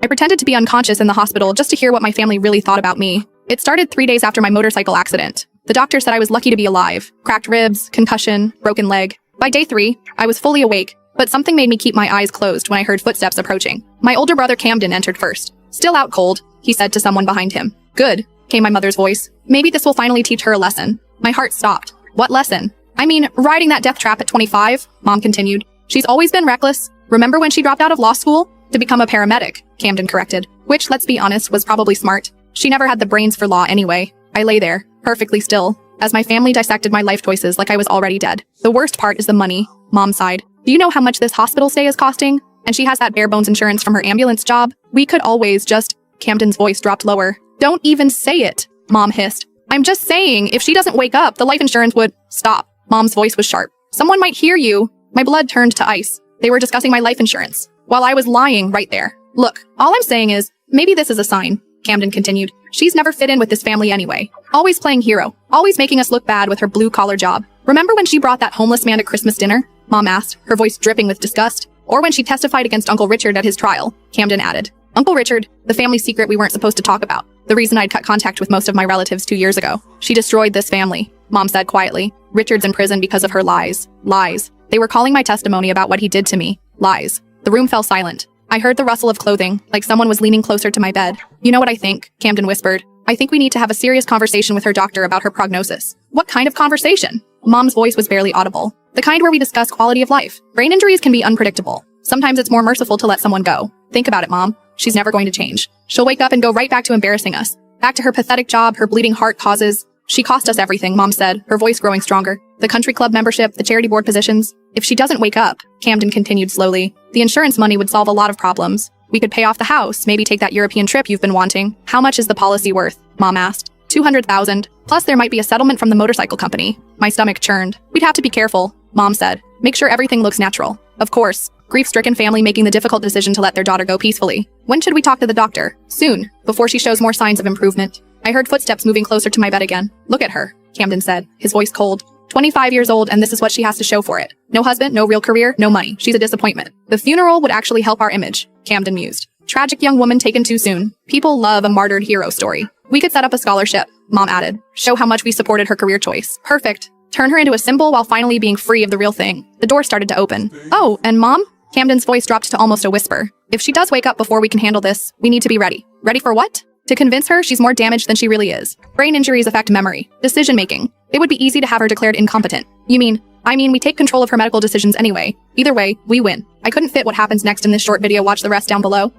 I pretended to be unconscious in the hospital just to hear what my family really thought about me. It started 3 days after my motorcycle accident. The doctor said I was lucky to be alive. Cracked ribs, concussion, broken leg. By day 3, I was fully awake, but something made me keep my eyes closed when I heard footsteps approaching. My older brother Camden entered first. "Still out cold," he said to someone behind him. "Good," came my mother's voice. "Maybe this will finally teach her a lesson." My heart stopped. What lesson? "I mean, riding that death trap at 25, Mom continued. "She's always been reckless. Remember when she dropped out of law school? To become a paramedic," Camden corrected. Which, let's be honest, was probably smart. She never had the brains for law anyway. I lay there, perfectly still, as my family dissected my life choices like I was already dead. The worst part is the money, Mom sighed. "Do you know how much this hospital stay is costing? And she has that bare bones insurance from her ambulance job. We could always just—" Camden's voice dropped lower. "Don't even say it," Mom hissed. "I'm just saying, if she doesn't wake up, the life insurance would—" "Stop." Mom's voice was sharp. "Someone might hear you." My blood turned to ice. They were discussing my life insurance, while I was lying right there. "Look, all I'm saying is, maybe this is a sign," Camden continued. "She's never fit in with this family anyway. Always playing hero. Always making us look bad with her blue-collar job. Remember when she brought that homeless man to Christmas dinner?" Mom asked, her voice dripping with disgust. "Or when she testified against Uncle Richard at his trial," Camden added. "Uncle Richard, the family secret we weren't supposed to talk about. The reason I'd cut contact with most of my relatives 2 years ago. She destroyed this family," Mom said quietly. "Richard's in prison because of her lies. Lies. They were calling my testimony about what he did to me. Lies." The room fell silent. I heard the rustle of clothing, like someone was leaning closer to my bed. "You know what I think?" Camden whispered. "I think we need to have a serious conversation with her doctor about her prognosis." "What kind of conversation?" Mom's voice was barely audible. "The kind where we discuss quality of life. Brain injuries can be unpredictable. Sometimes it's more merciful to let someone go. Think about it, Mom. She's never going to change. She'll wake up and go right back to embarrassing us. Back to her pathetic job, her bleeding heart causes." "She cost us everything," Mom said, her voice growing stronger. "The country club membership, the charity board positions. If she doesn't wake up," Camden continued slowly, "the insurance money would solve a lot of problems. We could pay off the house, maybe take that European trip you've been wanting." "How much is the policy worth?" Mom asked. 200,000. Plus there might be a settlement from the motorcycle company. My stomach churned. "We'd have to be careful," Mom said. "Make sure everything looks natural." "Of course." Grief-stricken family making the difficult decision to let their daughter go peacefully. "When should we talk to the doctor?" "Soon, before she shows more signs of improvement." I heard footsteps moving closer to my bed again. "Look at her," Camden said, his voice cold. 25 years old, and this is what she has to show for it. No husband, no real career, no money. She's a disappointment. The funeral would actually help our image, Camden mused. Tragic young woman taken too soon. People love a martyred hero story. "We could set up a scholarship," Mom added. "Show how much we supported her career choice." "Perfect. Turn her into a symbol while finally being free of the real thing." The door started to open. "Oh, and Mom?" Camden's voice dropped to almost a whisper. "If she does wake up before we can handle this, we need to be ready." "Ready for what?" "To convince her she's more damaged than she really is. Brain injuries affect memory, decision-making. It would be easy to have her declared incompetent." "You mean?" "I mean we take control of her medical decisions anyway. Either way, we win." I couldn't fit what happens next in this short video. Watch the rest down below.